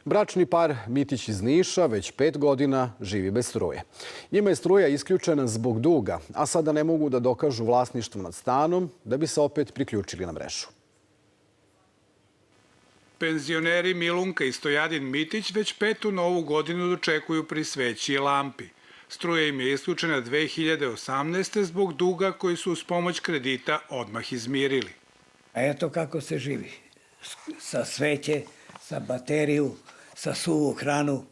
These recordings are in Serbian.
Bračni par Mitić iz Niša već 5 godina živi bez struje. Njima je struja isključena zbog duga, a sada ne mogu da dokažu vlasništvo nad stanom da bi se opet priključili na mrežu. Penzioneri Milunka i Stojadin Mitić već 5. novu godinu dočekuju pri sveći i lampi. Struja im je isključena 2018. zbog duga koji su uz pomoć kredita odmah izmirili. A eto kako se živi. Sa sveće, sa bateriju, sa suvu hranu,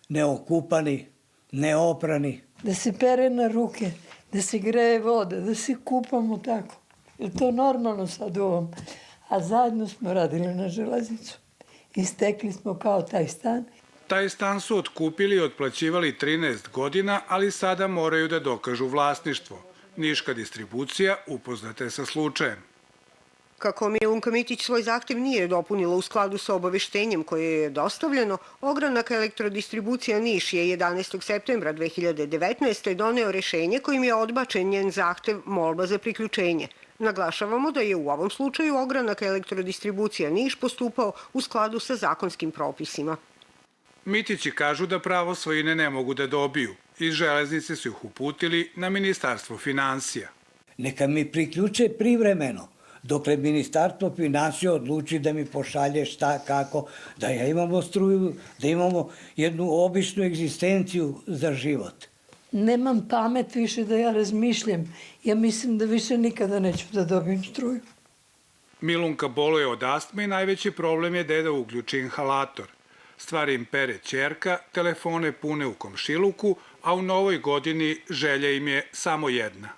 neokupani, neoprani. Da se pere na ruke, da se greje voda, da se kupamo tako. Je to normalno sad u ovom? A zajedno smo radili na železnicu. I stekli smo kao taj stan. Taj stan su otkupili i otplaćivali 13 godina, ali sada moraju da dokažu vlasništvo. Niška distribucija upoznata je sa slučajem. Kako Milunka Mitić svoj zahtev nije dopunila u skladu sa obaveštenjem koje je dostavljeno, Ogranak Elektrodistribucija Niš je 11. septembra 2019. doneo rešenje kojim je odbačen njen zahtev molba za priključenje. Naglašavamo da je u ovom slučaju Ogranak Elektrodistribucija Niš postupao u skladu sa zakonskim propisima. Mitići kažu da pravo svojine ne mogu da dobiju. Iz železnice su ih uputili na Ministarstvo finansija. Neka mi priključe privremeno, dokle Ministarstvo finansija odluči da mi pošalje šta, kako, da ja imamo struju, da imamo jednu običnu egzistenciju za život. Nemam pamet više da ja razmišljam. Ja mislim da više nikada neću da dobijem struju. Milunka boluje od astme i najveći problem je da uključi inhalator. Stvari im pere ćerka, telefone pune u komšiluku, a u novoj godini želja im je samo jedna.